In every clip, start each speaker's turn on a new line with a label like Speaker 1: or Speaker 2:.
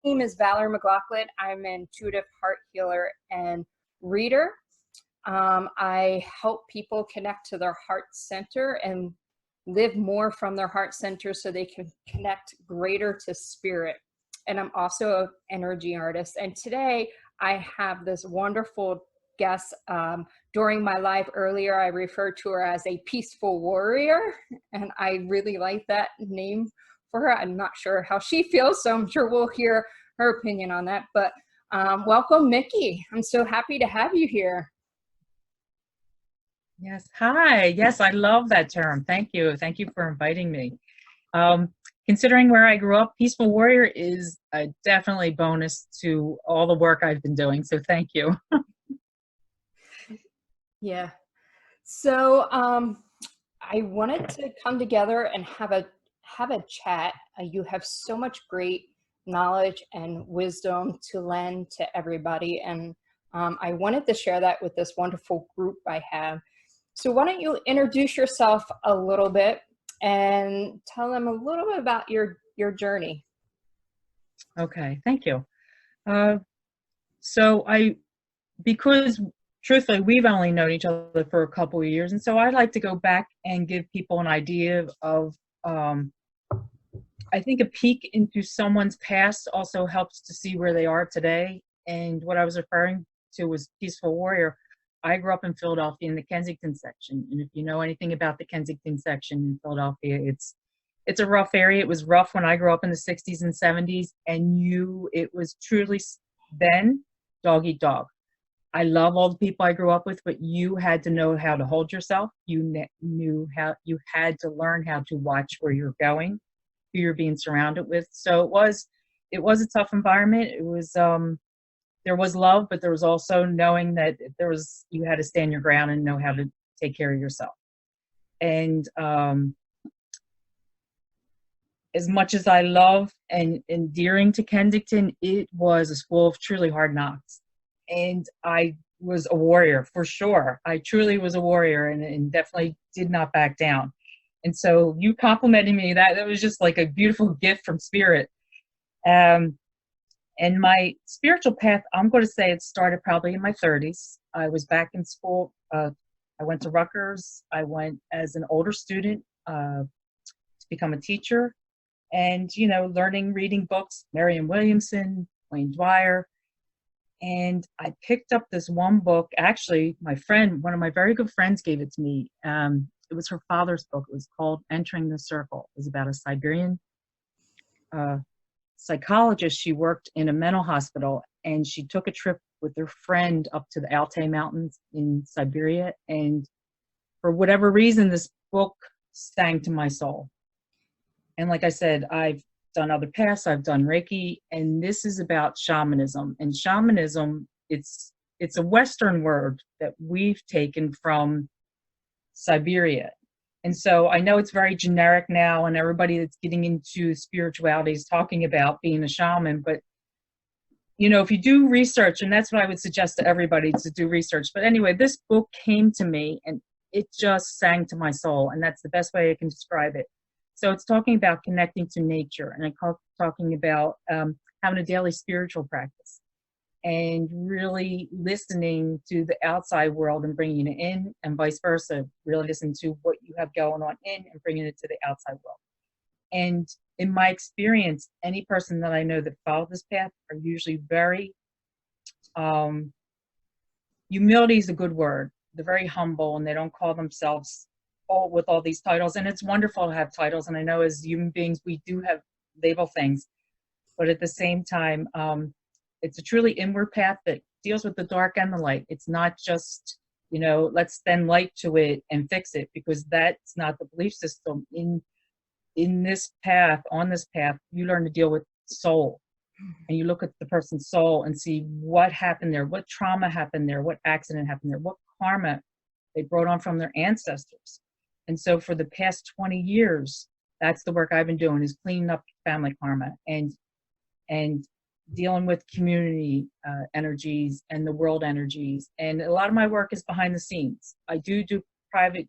Speaker 1: name is Valerie McLaughlin. I'm an intuitive heart healer and reader. I help people connect to their heart center and live more from their heart center so they can connect greater to spirit. And I'm also an energy artist. And today I have this wonderful guest. During my live earlier, I referred to her as a peaceful warrior, and I really like that name for her. I'm not sure how she feels, so I'm sure we'll hear her opinion on that. But welcome, Micki. I'm so happy to have you here.
Speaker 2: Yes. Hi. Yes, I love that term. Thank you. Thank you for inviting me. Considering where I grew up, Peaceful Warrior is a definitely bonus to all the work I've been doing. So thank you.
Speaker 1: Yeah. So I wanted to come together and have a chat. You have so much great knowledge and wisdom to lend to everybody, and I wanted to share that with this wonderful group I have. So why don't you introduce yourself a little bit and tell them a little bit about your journey?
Speaker 2: Okay. Thank you. Uh, because truthfully, we've only known each other for a couple of years. And so I'd like to go back and give people an idea of, I think a peek into someone's past also helps to see where they are today. And what I was referring to was Peaceful Warrior. I grew up in Philadelphia in the Kensington section. And if you know anything about the Kensington section in Philadelphia, it's a rough area. It was rough when I grew up in the 60s and 70s. And it was truly then dog eat dog. I love all the people I grew up with, but you had to know how to hold yourself. Knew how, you had to learn how to watch where you're going, who you're being surrounded with. So it was a tough environment. It was, there was love, but there was also knowing that you had to stand your ground and know how to take care of yourself. And as much as I love and endearing to Kensington, it was a school of truly hard knocks. And I was a warrior for sure. I truly was a warrior and definitely did not back down. And so you complimenting me, that was just like a beautiful gift from spirit. And my spiritual path, I'm going to say it started probably in my 30s. I was back in school. I went to Rutgers. I went as an older student to become a teacher. And, learning, reading books, Marianne Williamson, Wayne Dwyer. And I picked up this one book. Actually, one of my very good friends gave it to me. It was her father's book. It was called Entering the Circle. It was about a Siberian psychologist. She worked in a mental hospital, and she took a trip with her friend up to the Altai Mountains in Siberia. And for whatever reason, this book sang to my soul. And like I said, I've done other paths, I've done Reiki, and this is about shamanism. And shamanism, it's a Western word that we've taken from Siberia. And so I know it's very generic now, and everybody that's getting into spirituality is talking about being a shaman, but if you do research, and that's what I would suggest to everybody, to do research. But anyway, this book came to me and it just sang to my soul, and that's the best way I can describe it. So it's talking about connecting to nature, and talking about having a daily spiritual practice and really listening to the outside world and bringing it in, and vice versa, really listen to what you have going on in and bringing it to the outside world. And in my experience, any person that I know that followed this path are usually very, humility is a good word. They're very humble, and they don't call themselves with all these titles. And it's wonderful to have titles, and I know as human beings we do have label things, but at the same time, it's a truly inward path that deals with the dark and the light. It's not just, let's send light to it and fix it, because that's not the belief system. In this path, on this path, you learn to deal with soul, and you look at the person's soul and see what happened there, what trauma happened there, what accident happened there, what karma they brought on from their ancestors. And so for the past 20 years, that's the work I've been doing, is cleaning up family karma and dealing with community energies and the world energies. And a lot of my work is behind the scenes. I do private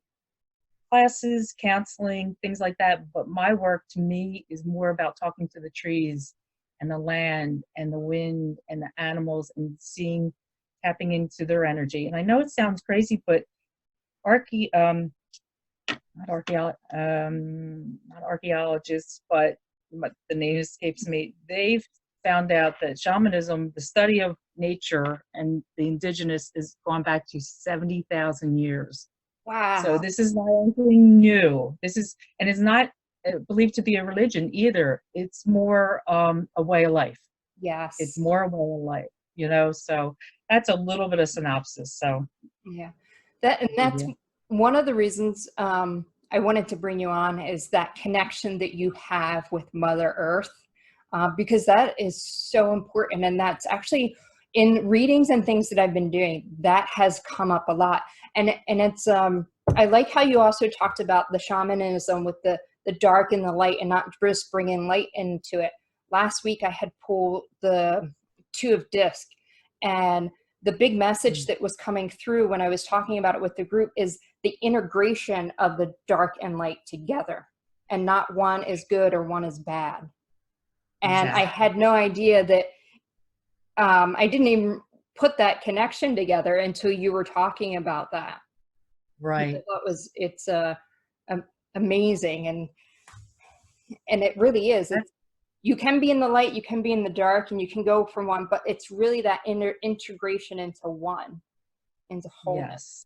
Speaker 2: classes, counseling, things like that. But my work to me is more about talking to the trees and the land and the wind and the animals, and tapping into their energy. And I know it sounds crazy, but not archaeologists, but the name escapes me. They've found out that shamanism, the study of nature and the indigenous, is gone back to 70,000 years. So
Speaker 1: Wow.
Speaker 2: this is not anything new. And it's not believed to be a religion either. It's more a way of life. It's
Speaker 1: Yes.
Speaker 2: more a way of life, So that's a little bit of synopsis. So
Speaker 1: Yeah. That's
Speaker 2: yeah.
Speaker 1: one of the reasons I wanted to bring you on, is that connection that you have with Mother Earth, because that is so important. And that's actually, in readings and things that I've been doing, that has come up a lot. And it's I like how you also talked about the shamanism with the dark and the light, and not just bringing light into it. Last week I had pulled the Two of Disc, and the big message that was coming through when I was talking about it with the group is the integration of the dark and light together, and not one is good or one is bad. And I
Speaker 2: Exactly.
Speaker 1: had no idea that, I didn't even put that connection together until you were talking about that. Which I
Speaker 2: Right.
Speaker 1: thought it's amazing. And it really is.
Speaker 2: That's,
Speaker 1: You can be in the light, you can be in the dark, and you can go from one, but it's really that integration into one, into wholeness.
Speaker 2: yes.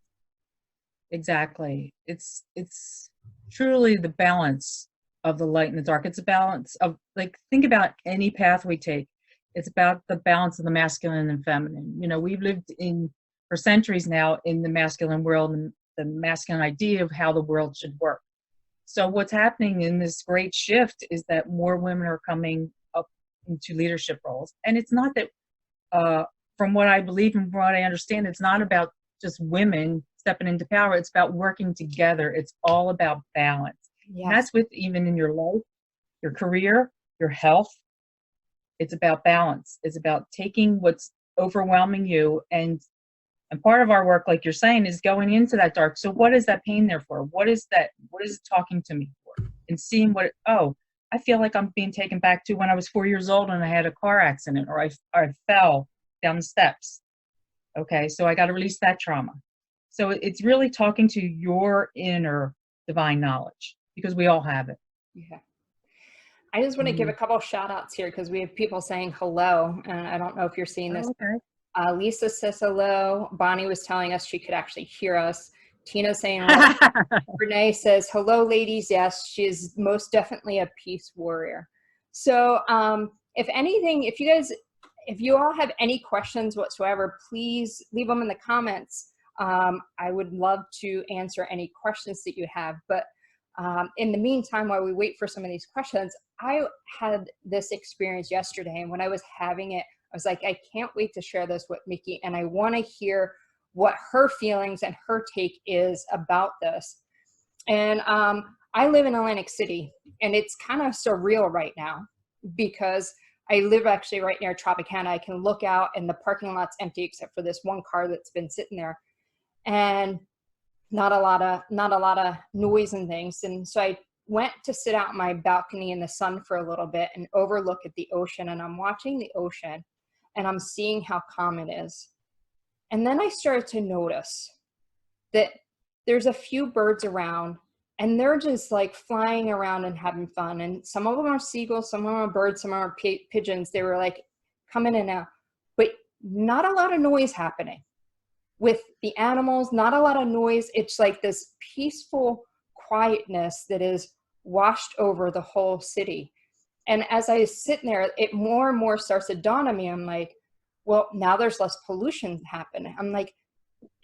Speaker 2: Exactly. It's truly the balance of the light and the dark. It's a balance of, like, think about any path we take. It's about the balance of the masculine and feminine. We've lived for centuries now in the masculine world, and the masculine idea of how the world should work. So what's happening in this great shift is that more women are coming up into leadership roles. And it's not that, from what I believe and from what I understand, it's not about just women stepping into power. It's about working together. It's all about balance. And
Speaker 1: Yes.
Speaker 2: that's with even in your life, your career, your health. It's about balance. It's about taking what's overwhelming you, and part of our work, like you're saying, is going into that dark. So what is that pain there for? What is it talking to me for? And seeing I feel like I'm being taken back to when I was 4 years old and I had a car accident, or I fell down the steps. Okay, so I got to release that trauma. So it's really talking to your inner divine knowledge, because we all have it.
Speaker 1: Yeah. I just want to give a
Speaker 2: Mhm.
Speaker 1: couple shout outs here, because we have people saying hello, and I don't know if you're seeing this.
Speaker 2: Oh, okay.
Speaker 1: Lisa says hello. Bonnie was telling us she could actually hear us. Tina's saying love. Renee says, hello, ladies. Yes, she is most definitely a peace warrior. So if anything, if you all have any questions whatsoever, please leave them in the comments. I would love to answer any questions that you have. But in the meantime, while we wait for some of these questions, I had this experience yesterday. And when I was having it, I was like, I can't wait to share this with Micki. And I want to hear what her feelings and her take is about this. And I live in Atlantic City, and it's kind of surreal right now, because I live actually right near Tropicana. I can look out and the parking lot's empty except for this one car that's been sitting there, and not a lot of noise and things. And so I went to sit out on my balcony in the sun for a little bit and overlook at the ocean, and I'm watching the ocean and I'm seeing how calm it is. And then I started to notice that there's a few birds around, and they're just like flying around and having fun. And some of them are seagulls, some of them are birds, some are pigeons. They were like coming in and out, but not a lot of noise happening with the animals, not a lot of noise. It's like this peaceful quietness that is washed over the whole city. And as I was sitting there, it more and more starts to dawn on me. I'm like, well, now there's less pollution happening. I'm like,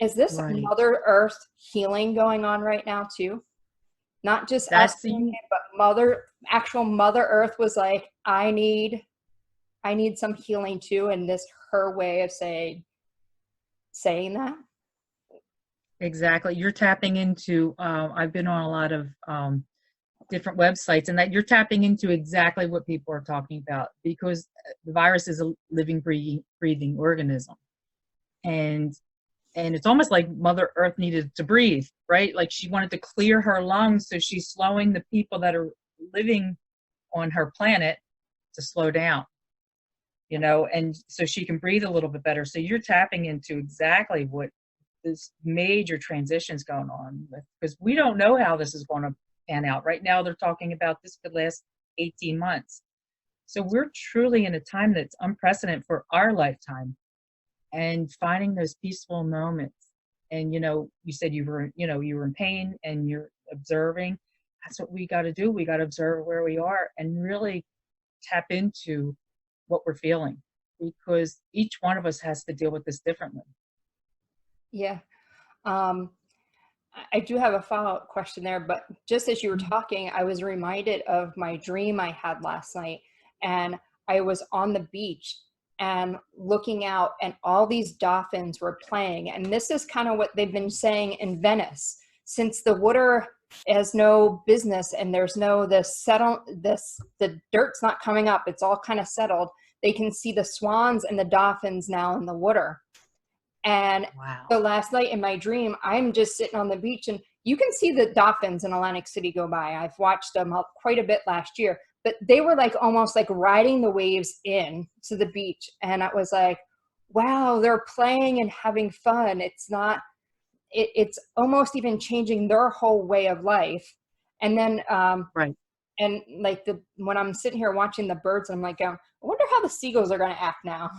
Speaker 1: is this
Speaker 2: Right.
Speaker 1: Mother Earth healing going on right now too? Not just us
Speaker 2: That's
Speaker 1: doing
Speaker 2: the
Speaker 1: it, but actual Mother Earth was like, I need some healing too. And this her way of saying that.
Speaker 2: exactly. You're tapping into. I've been on a lot of different websites, and that you're tapping into exactly what people are talking about, because the virus is a living, breathing organism, and it's almost like Mother Earth needed to breathe, right? Like she wanted to clear her lungs, so she's slowing the people that are living on her planet to slow down. and so she can breathe a little bit better. So you're tapping into exactly what this major transitions going on with, because we don't know how this is going to pan out. Right now, they're talking about this could last 18 months. So we're truly in a time that's unprecedented for our lifetime, and finding those peaceful moments. And, you said you were in pain and you're observing. That's what we got to do. We got to observe where we are and really tap into what we're feeling, because each one of us has to deal with this differently.
Speaker 1: Yeah. Um, I do have a follow-up question there, but just as you were talking, I was reminded of my dream I had last night. And I was on the beach and looking out, and all these dolphins were playing. And this is kind of what they've been saying in Venice, since the water has no business and there's no the dirt's not coming up. It's all kind of settled. They can see the swans and the dolphins now in the water. And
Speaker 2: Wow.
Speaker 1: so last night in my dream, I'm just sitting on the beach, and you can see the dolphins in Atlantic City go by. I've watched them quite a bit last year, but they were like almost like riding the waves in to the beach. And I was like, wow, they're playing and having fun. It's almost even changing their whole way of life. And then,
Speaker 2: Right.
Speaker 1: and like when I'm sitting here watching the birds, I'm like, I wonder how the seagulls are going to act now.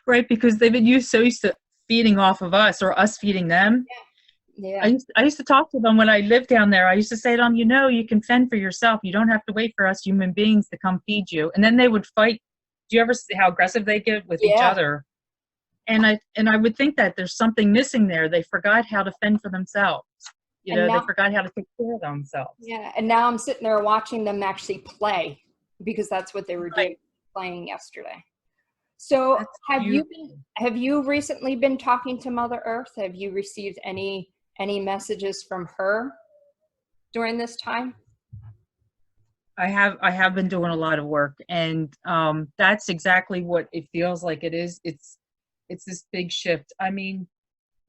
Speaker 2: Right, because they've been used to feeding off of us, or us feeding them.
Speaker 1: Yeah.
Speaker 2: I used to talk to them when I lived down there. I used to say to them, you can fend for yourself. You don't have to wait for us human beings to come feed you. And then they would fight. Do you ever see how aggressive they get with each other? And I would think that there's something missing there. They forgot how to fend for themselves. They forgot how to take care of themselves.
Speaker 1: Yeah. And now I'm sitting there watching them actually play, because that's what they were doing, playing yesterday. So have you recently been talking to Mother Earth? Have you received any messages from her during this time?
Speaker 2: I have been doing a lot of work, and that's exactly what it feels like it is. It's this big shift. I mean,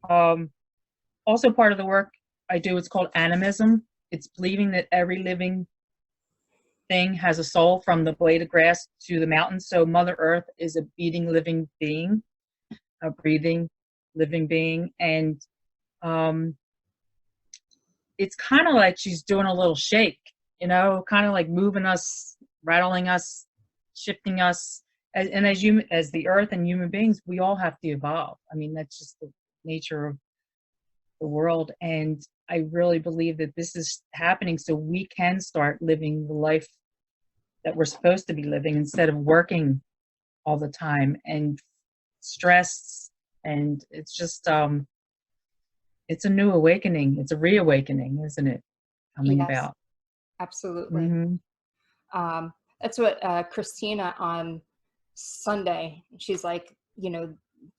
Speaker 2: also part of the work I do, it's called animism. It's believing that every living thing has a soul, from the blade of grass to the mountain. So Mother Earth is a beating living being, a breathing living being. And it's kind of like she's doing a little shake, kind of like moving us, rattling us, shifting us. And as the earth and human beings, we all have to evolve. I mean, that's just the nature of the world. And I really believe that this is happening so we can start living the life that we're supposed to be living, instead of working all the time and stress. And it's just, it's a new awakening. It's a reawakening, isn't it? Coming about.
Speaker 1: Absolutely.
Speaker 2: Mm-hmm.
Speaker 1: That's what Christina on Sunday, she's like,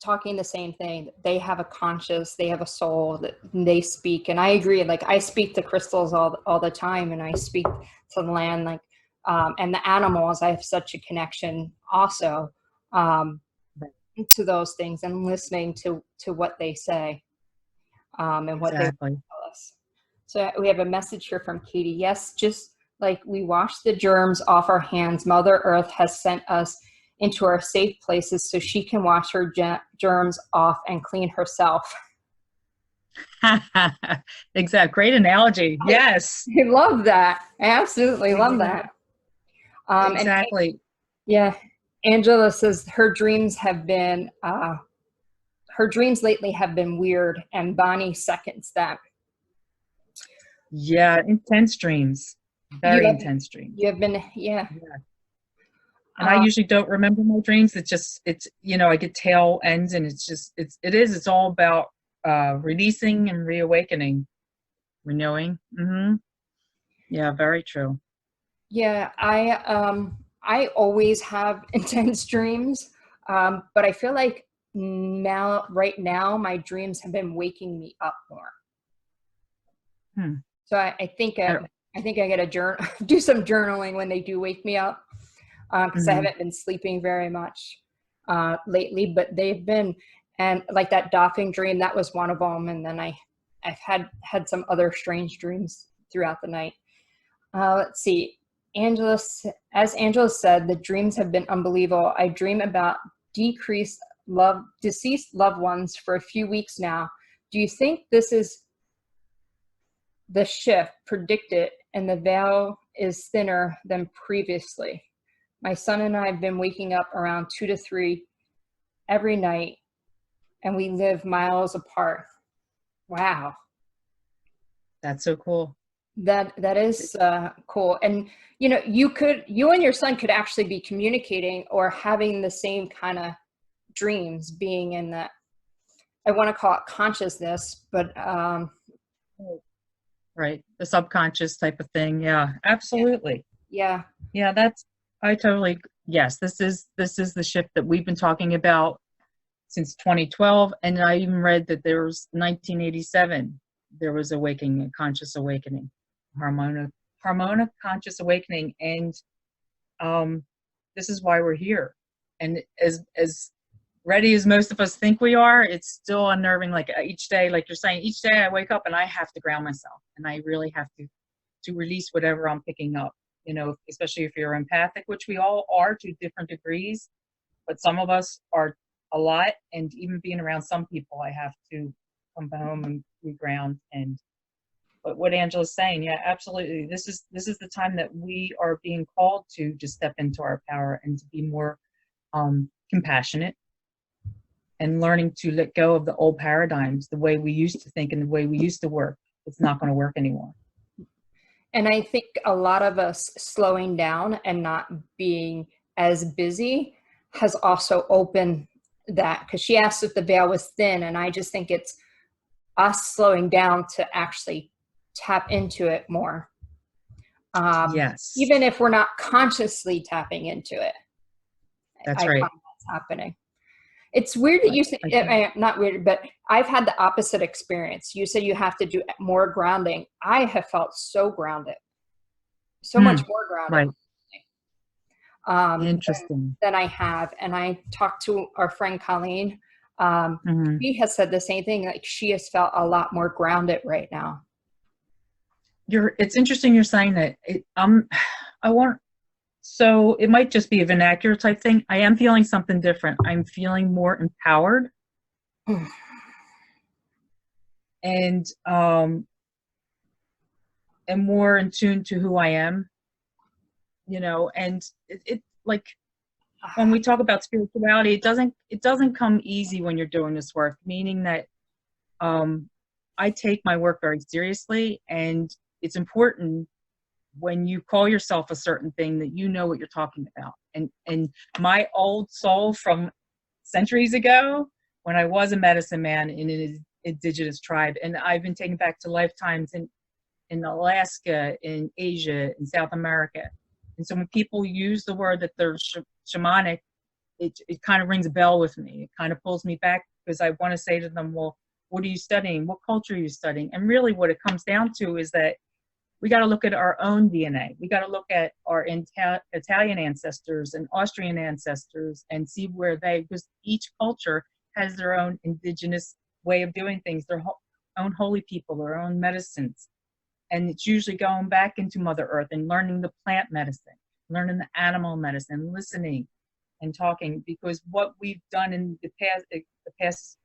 Speaker 1: talking the same thing. They have a conscious, they have a soul, that they speak. And I agree. Like, I speak to crystals all the time, and I speak to the land, like, and the animals. I have such a connection also to those things, and listening to what they say and what they tell us. So we have a message here from Katie. Yes, just like we wash the germs off our hands, Mother Earth has sent us into our safe places so she can wash her germs off and clean herself.
Speaker 2: Exactly. Great analogy. Yes.
Speaker 1: I love that. I absolutely love that.
Speaker 2: Exactly.
Speaker 1: And Angela says her dreams lately have been weird, and Bonnie seconds that.
Speaker 2: Yeah, intense dreams. Very intense dreams.
Speaker 1: You have been, yeah.
Speaker 2: And I usually don't remember my dreams. It's I get tail ends, and it's all about releasing and reawakening, renewing. Mm-hmm. Yeah, very true.
Speaker 1: Yeah, I always have intense dreams, but I feel like right now, my dreams have been waking me up more. So I think I got to do some journaling when they do wake me up, because I haven't been sleeping very much lately. But they've been, and like that dolphin dream, that was one of them. And then I've had some other strange dreams throughout the night. Let's see. As Angela said, the dreams have been unbelievable. I dream about deceased loved ones for a few weeks now. Do you think this is the shift predicted and the veil is thinner than previously? My son and I have been waking up around 2 to 3 every night, and we live miles apart. Wow.
Speaker 2: That's so cool.
Speaker 1: That is cool. And you and your son could actually be communicating or having the same kind of dreams, being in that, I want to call it consciousness, but
Speaker 2: right, the subconscious type of thing. Yeah, absolutely.
Speaker 1: yeah.
Speaker 2: That's, I totally, yes, this is the shift that we've been talking about since 2012, and I even read that there was 1987 there was awakening, a conscious awakening, harmonic conscious awakening. And this is why we're here. And as ready as most of us think we are, it's still unnerving. Like each day, like you're saying, each day I wake up and I have to ground myself, and I really have to release whatever I'm picking up, especially if you're empathic, which we all are to different degrees, but some of us are a lot. And even being around some people, I have to come home and reground. But what Angela's saying, yeah, absolutely. This is the time that we are being called to just step into our power and to be more compassionate, and learning to let go of the old paradigms, the way we used to think and the way we used to work. It's not going to work anymore.
Speaker 1: And I think a lot of us slowing down and not being as busy has also opened that, because she asked if the veil was thin, and I just think it's us slowing down to actually tap into it more.
Speaker 2: Yes.
Speaker 1: Even if we're not consciously tapping into it.
Speaker 2: That's right.
Speaker 1: Find that's happening. It's weird that you say, not weird, but I've had the opposite experience. You said you have to do more grounding. I have felt so grounded, so much more grounded.
Speaker 2: Right. Interesting.
Speaker 1: Than I have. And I talked to our friend Colleen. She has said the same thing. Like, she has felt a lot more grounded right now.
Speaker 2: It's interesting you're saying that. So it might just be a vernacular type thing. I am feeling something different. I'm feeling more empowered. And more in tune to who I am, and it like, when we talk about spirituality, it doesn't come easy when you're doing this work, meaning that I take my work very seriously, and it's important when you call yourself a certain thing that you know what you're talking about. And my old soul from centuries ago, when I was a medicine man in an indigenous tribe, and I've been taken back to lifetimes in Alaska, in Asia, in South America. And so when people use the word that they're shamanic, it kind of rings a bell with me. It kind of pulls me back, because I want to say to them, well, what are you studying? What culture are you studying? And really what it comes down to is that we got to look at our own DNA. We got to look at our Italian ancestors and Austrian ancestors and see where because each culture has their own indigenous way of doing things, their own holy people, their own medicines. And it's usually going back into Mother Earth and learning the plant medicine, learning the animal medicine, listening and talking, because what we've done in the past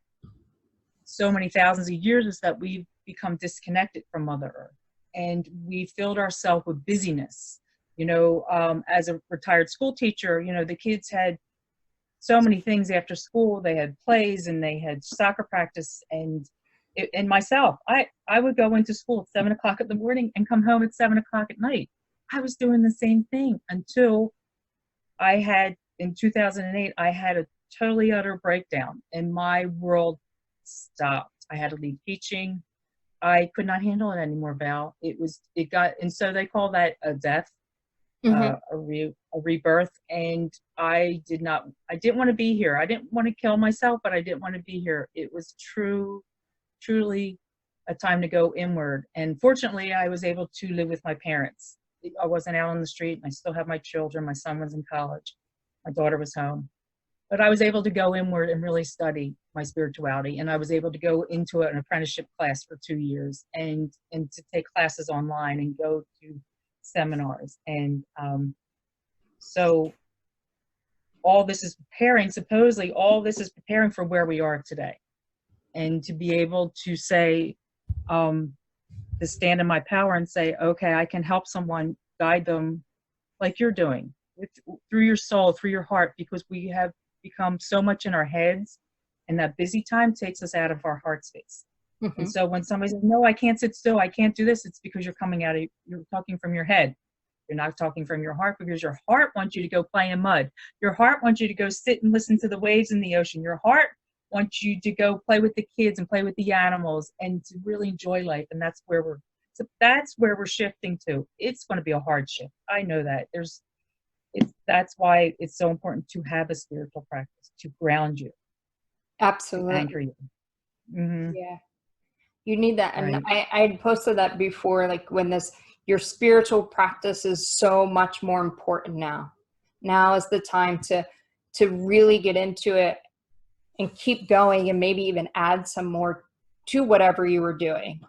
Speaker 2: so many thousands of years is that we've become disconnected from Mother Earth. And we filled ourselves with busyness. As a retired school teacher, the kids had so many things after school. They had plays and they had soccer practice. And myself, I would go into school at 7 o'clock in the morning and come home at 7 o'clock at night. I was doing the same thing until in 2008, I had a totally utter breakdown and my world stopped. I had to leave teaching. I could not handle it anymore, Val. And so they call that a death, a rebirth. And I didn't want to be here. I didn't want to kill myself, but I didn't want to be here. It was truly a time to go inward. And fortunately, I was able to live with my parents. I wasn't out on the street. I still have my children. My son was in college. My daughter was home. But I was able to go inward and really study my spirituality. And I was able to go into an apprenticeship class for 2 years and to take classes online and go to seminars. And so all this is preparing, supposedly all this is preparing for where we are today. And to be able to say, to stand in my power and say, okay, I can help someone, guide them like you're doing, through your soul, through your heart, because we have become so much in our heads, and that busy time takes us out of our heart space.
Speaker 1: Mm-hmm.
Speaker 2: And so when somebody says, no, I can't sit still, I can't do this, it's because you're talking from your head. You're not talking from your heart, because your heart wants you to go play in mud. Your heart wants you to go sit and listen to the waves in the ocean. Your heart wants you to go play with the kids and play with the animals and to really enjoy life. And that's where we're shifting to. It's going to be a hard shift. I know that. That's why it's so important to have a spiritual practice to ground you,
Speaker 1: Absolutely.
Speaker 2: to anchor you. Mm-hmm.
Speaker 1: Yeah. You need that. And
Speaker 2: Right.
Speaker 1: I had posted that before, like when your spiritual practice is so much more important now. Now is the time to really get into it and keep going, and maybe even add some more to whatever you were doing,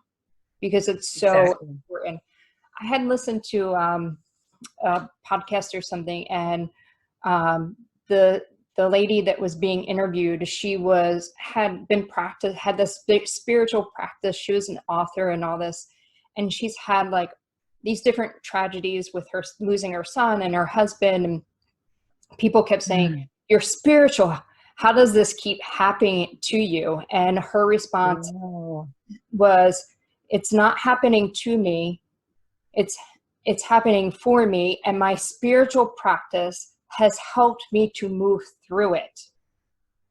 Speaker 1: because it's so
Speaker 2: Exactly.
Speaker 1: important. I had listened to a podcast or something, and the lady that was being interviewed, she had this big spiritual practice. She was an author and all this, and she's had like these different tragedies with her losing her son and her husband, and people kept saying, you're spiritual, how does this keep happening to you? And her response was, it's not happening to me, it's happening for me, and my spiritual practice has helped me to move through it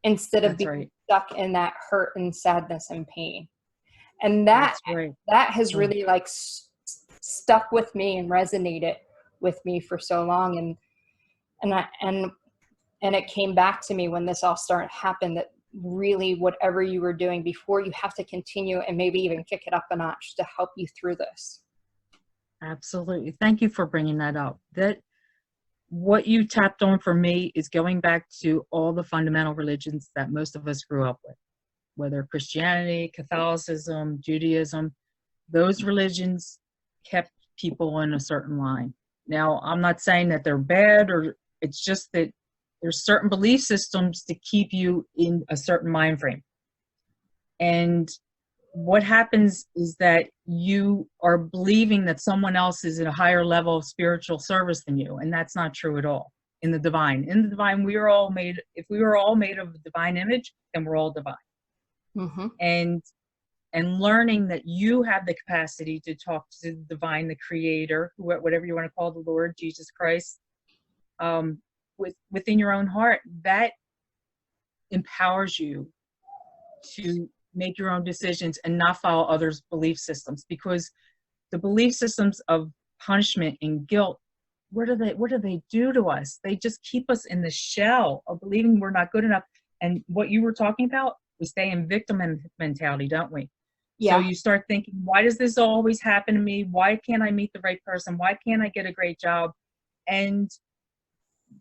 Speaker 1: instead of being stuck in that hurt and sadness and pain. And that has really like stuck with me and resonated with me for so long. And it came back to me when this all started to happen, that really whatever you were doing before, you have to continue and maybe even kick it up a notch to help you through this.
Speaker 2: Absolutely. Thank you for bringing that up. What you tapped on for me is going back to all the fundamental religions that most of us grew up with, whether Christianity, Catholicism, Judaism. Those religions kept people in a certain line. Now, I'm not saying that they're bad, or it's just that there's certain belief systems to keep you in a certain mind frame. And what happens is that you are believing that someone else is at a higher level of spiritual service than you, and that's not true at all. In the divine, if we were all made of the divine image, then we're all divine.
Speaker 1: Mm-hmm.
Speaker 2: And learning that you have the capacity to talk to the divine, the creator, whatever you want to call the Lord, Jesus Christ, within your own heart, that empowers you to make your own decisions and not follow others' belief systems, because the belief systems of punishment and guilt, what do they do to us? They just keep us in the shell of believing we're not good enough. And what you were talking about, we stay in victim mentality, don't we?
Speaker 1: Yeah.
Speaker 2: So you start thinking, why does this always happen to me? Why can't I meet the right person? Why can't I get a great job? And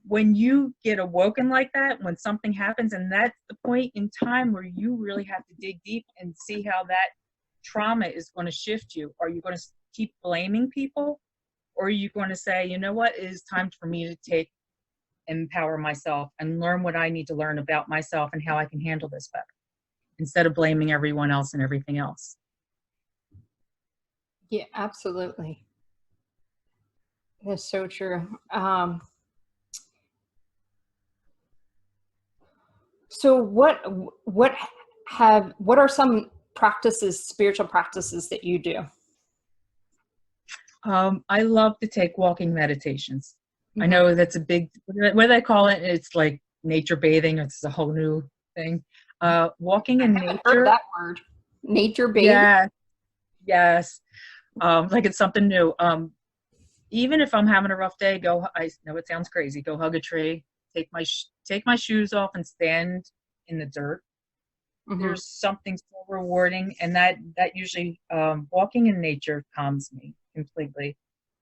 Speaker 2: when you get awoken like that, when something happens, and that's the point in time where you really have to dig deep and see how that trauma is going to shift you. Are you going to keep blaming people? Or are you going to say, you know what, it is time for me to empower myself and learn what I need to learn about myself and how I can handle this better, instead of blaming everyone else and everything else?
Speaker 1: Yeah, absolutely. That's so true. So what are some spiritual practices that you do?
Speaker 2: I love to take walking meditations.
Speaker 1: Mm-hmm.
Speaker 2: I know that's a big, what do they call it? It's like nature bathing. It's a whole new thing. Walking in nature.
Speaker 1: Heard that word, nature bathing.
Speaker 2: Yeah, yes. Like it's something new. Even if I'm having a rough day, I know it sounds crazy, go hug a tree, take my shoes off and stand in the dirt. Mm-hmm. There's something so rewarding, and that usually, walking in nature calms me completely,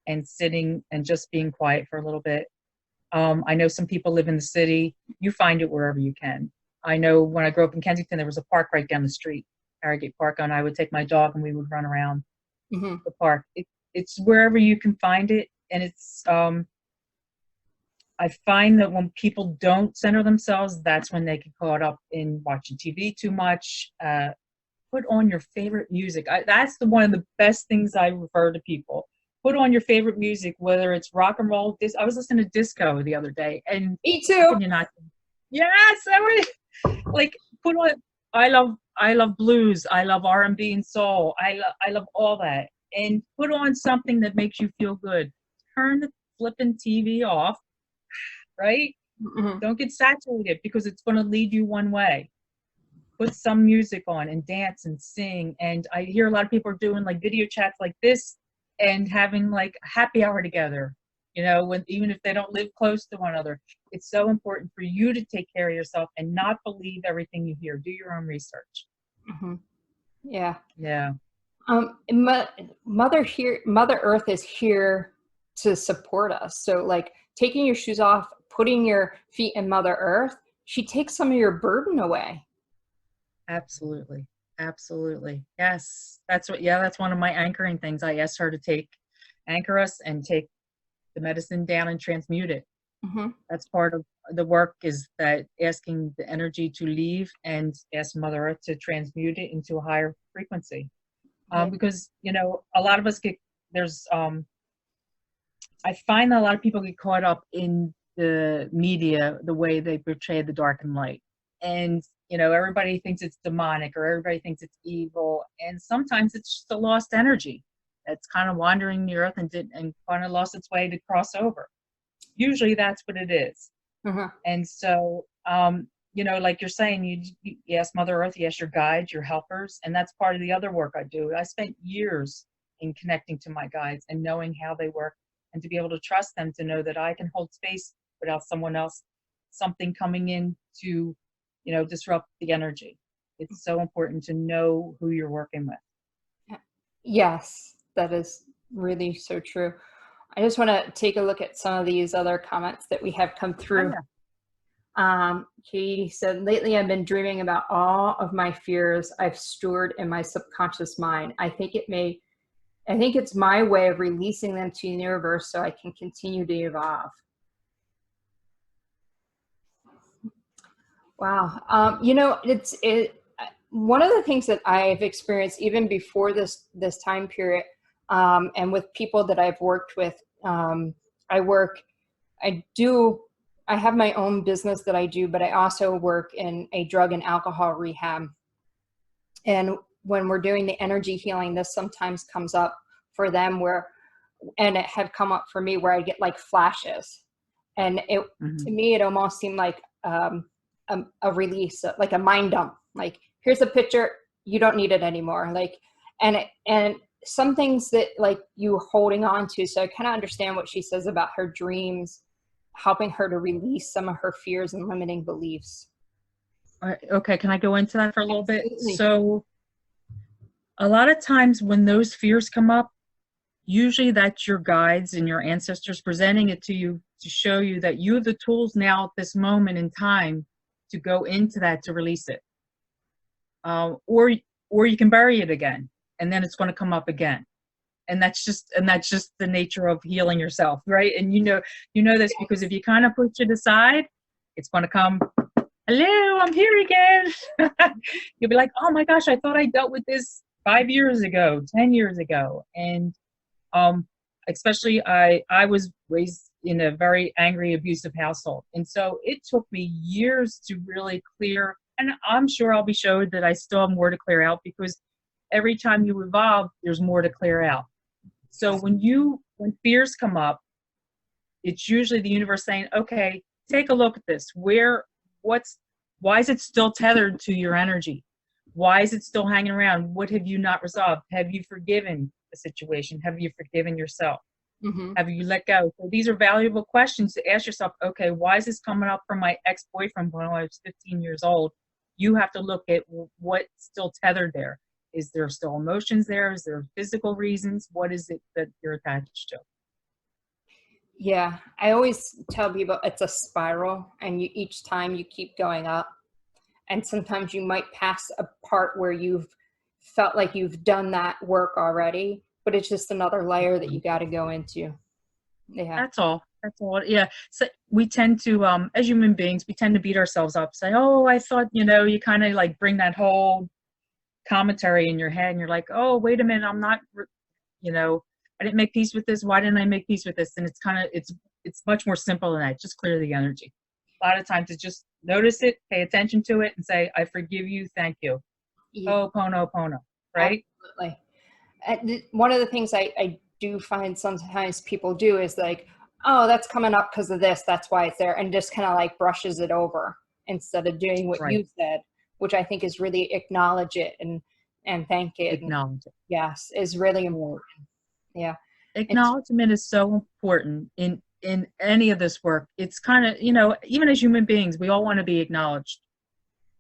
Speaker 2: and sitting and just being quiet for a little bit. I know some people live in the city. You find it wherever you can. I know when I grew up in Kensington, there was a park right down the street, Harrogate Park, and I would take my dog and we would run around the park. It's wherever you can find it. And it's, I find that when people don't center themselves, that's when they get caught up in watching TV too much. Put on your favorite music. That's one of the best things I refer to people. Put on your favorite music, whether it's rock and roll. I was listening to disco the other day, and
Speaker 1: Me
Speaker 2: how
Speaker 1: too.
Speaker 2: can you not? Yes, like put on. I love blues. I love R&B and soul. I love all that. And put on something that makes you feel good. Turn the flipping TV off, right?
Speaker 1: Mhm.
Speaker 2: Don't get saturated because it's going to lead you one way. Put some music on and dance and sing. And I hear a lot of people are doing like video chats like this and having like happy hour together, even if they don't live close to one another. It's so important for you to take care of yourself and not believe everything you hear. Do your own research.
Speaker 1: Mhm. Yeah.
Speaker 2: Yeah.
Speaker 1: Mother Earth is here to support us. So like taking your shoes off, putting your feet in Mother Earth, she takes some of your burden away.
Speaker 2: Absolutely. Absolutely. Yes. That's one of my anchoring things. I asked her to anchor us and take the medicine down and transmute it.
Speaker 1: Hmm.
Speaker 2: That's part of the work, is that asking the energy to leave and ask Mother Earth to transmute it into a higher frequency.
Speaker 1: Yeah.
Speaker 2: Because, a lot of us I find that a lot of people get caught up in the media, the way they portray the dark and light. And, everybody thinks it's demonic or everybody thinks it's evil. And sometimes it's just a lost energy that's kind of wandering the earth and kind of lost its way to cross over. Usually that's what it is.
Speaker 1: Uh-huh.
Speaker 2: And so, like you're saying, you ask Mother Earth, you ask your guides, your helpers, and that's part of the other work I do. I spent years in connecting to my guides and knowing how they work, and to be able to trust them, to know that I can hold space without something coming in to, disrupt the energy. It's so important to know who you're working with.
Speaker 1: Yes, that is really so true. I just want to take a look at some of these other comments that we have come
Speaker 2: Oh,
Speaker 1: through.
Speaker 2: yeah.
Speaker 1: Katie said, lately I've been dreaming about all of my fears I've stored in my subconscious mind. I think it's my way of releasing them to the universe so I can continue to evolve. Wow. One of the things that I've experienced even before this time period, and with people that I've worked with, I work, I do, I have my own business that I do, but I also work in a drug and alcohol rehab. And when we're doing the energy healing, this sometimes comes up for them and it had come up for me where I get like flashes. And to me, it almost seemed like a release, like a mind dump. Like, here's a picture, you don't need it anymore. Like, and some things that like you holding on to. So I kind of understand what she says about her dreams, helping her to release some of her fears and limiting beliefs.
Speaker 2: Okay, can I go into that for a little bit?
Speaker 1: Absolutely.
Speaker 2: So a lot of times when those fears come up, usually that's your guides and your ancestors presenting it to you to show you that you have the tools now at this moment in time to go into that, to release it. Or you can bury it again, and then it's going to come up again. And that's just the nature of healing yourself, right? And you know this, because if you kind of push it aside, it's going to come. Hello, I'm here again. You'll be like, oh my gosh, I thought I dealt with this 5 years ago, 10 years ago. And especially I was raised in a very angry, abusive household. And so it took me years to really clear, and I'm sure I'll be showed that I still have more to clear out, because every time you evolve, there's more to clear out. So when fears come up, it's usually the universe saying, okay, take a look at this. Why is it still tethered to your energy? Why is it still hanging around? What have you not resolved? Have you forgiven the situation? Have you forgiven yourself?
Speaker 1: Mm-hmm.
Speaker 2: Have you let go? So these are valuable questions to ask yourself. Okay, why is this coming up from my ex-boyfriend when I was 15 years old? You have to look at what's still tethered there. Is there still emotions there? Is there physical reasons? What is it that you're attached to?
Speaker 1: Yeah, I always tell people it's a spiral, and each time you keep going up, and sometimes you might pass a part where you've felt like you've done that work already, but it's just another layer that you got to go into. Yeah.
Speaker 2: That's all. That's all. Yeah. So we tend to, as human beings, we tend to beat ourselves up, say, oh, I thought, you kind of like bring that whole commentary in your head and you're like, oh, wait a minute, I'm not, you know, I didn't make peace with this. Why didn't I make peace with this? And it's much more simple than that. Just clear the energy. A lot of times it's just notice it, pay attention to it and say, I forgive you. Thank you.
Speaker 1: Yeah,
Speaker 2: Oh, pono, pono. Right?
Speaker 1: absolutely. One of the things I do find sometimes people do is like, oh, that's coming up because of this. That's why it's there. And just kind of like brushes it over instead of doing what
Speaker 2: Right.
Speaker 1: you said, which I think is really acknowledge it and thank it. And
Speaker 2: Acknowledge it.
Speaker 1: yes, is really
Speaker 2: Right.
Speaker 1: important. Yeah. And
Speaker 2: Acknowledgement is so important in any of this work. It's kind of, even as human beings, we all want to be acknowledged.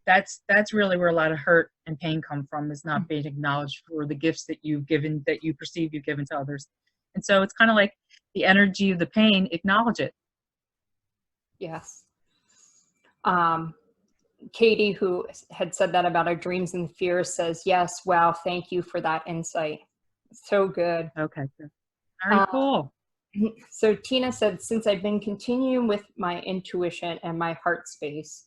Speaker 2: That's really where a lot of hurt and pain come from, is not being acknowledged for the gifts that you've given, that you perceive you've given to others. And so it's kind of like the energy of the pain, acknowledge it.
Speaker 1: yes. Um, Katie, who had said that about our dreams and fears, says, yes, wow, thank you for that insight. So good.
Speaker 2: Okay, good. Very cool.
Speaker 1: So Tina said, since I've been continuing with my intuition and my heart space,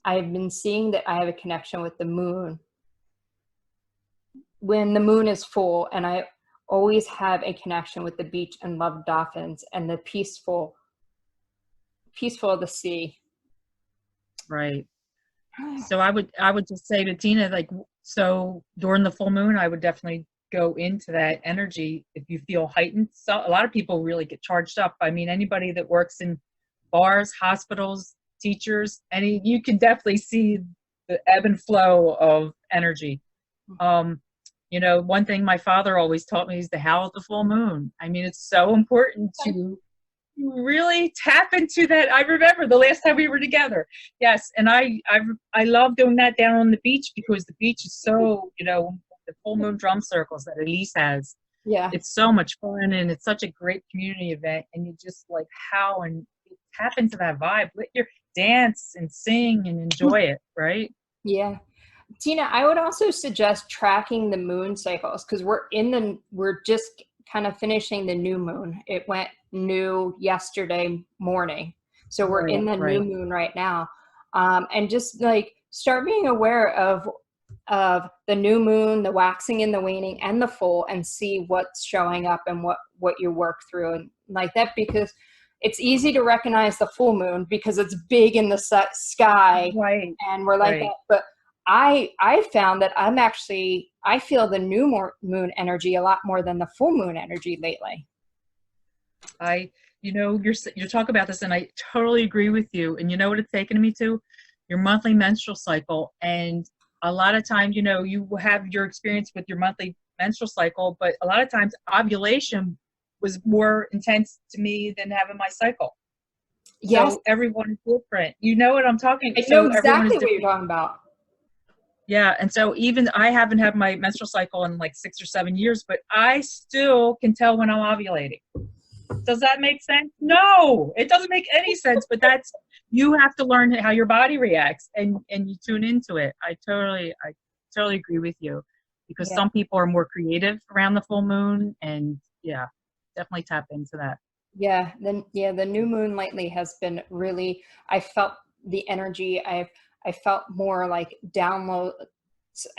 Speaker 1: I've been seeing that I have a connection with the moon when the moon is full, and I always have a connection with the beach and love dolphins and the peaceful of the sea.
Speaker 2: Right. So I would just say to Tina, like, so during the full moon, I would definitely go into that energy if you feel heightened. So a lot of people really get charged up. I mean, anybody that works in bars, hospitals, teachers, you can definitely see the ebb and flow of energy. One thing my father always taught me is the howl of the full moon. I mean, it's so important to really tap into that. I remember the last time we were together. Yes, and I love doing that down on the beach, because the beach is so, the full moon drum circles that Elise has.
Speaker 1: Yeah.
Speaker 2: It's so much fun, and it's such a great community event, and you just like howl and tap into that vibe. Let your dance and sing and enjoy it, right?
Speaker 1: Yeah. Tina, I would also suggest tracking the moon cycles, because we're just kind of finishing the new moon. It went new yesterday morning. So we're in the new
Speaker 2: Right.
Speaker 1: moon right now. And just like start being aware of the new moon, the waxing and the waning and the full, and see what's showing up and what you work through and like that, because it's easy to recognize the full moon because it's big in the sky
Speaker 2: Right.
Speaker 1: and we're like
Speaker 2: Right.
Speaker 1: that. But I found that I feel the new moon energy a lot more than the full moon energy lately.
Speaker 2: You're talking about this, and I totally agree with you. And you know what it's taken me to? Your monthly menstrual cycle. And a lot of times, you have your experience with your monthly menstrual cycle, but a lot of times ovulation was more intense to me than having my cycle.
Speaker 1: Yes,
Speaker 2: So everyone is different. You know what I'm talking?
Speaker 1: I know
Speaker 2: So everyone is
Speaker 1: exactly what you're
Speaker 2: different.
Speaker 1: talking about.
Speaker 2: Yeah, and so even I haven't had my menstrual cycle in like 6 or 7 years, but I still can tell when I'm ovulating. Does that make sense? No, it doesn't make any sense, but you have to learn how your body reacts, and you tune into it. I totally agree with you, because
Speaker 1: Yeah.
Speaker 2: some people are more creative around the full moon, and yeah, definitely tap into that.
Speaker 1: Yeah, the new moon lately has been really, I felt the energy. I felt more like downloads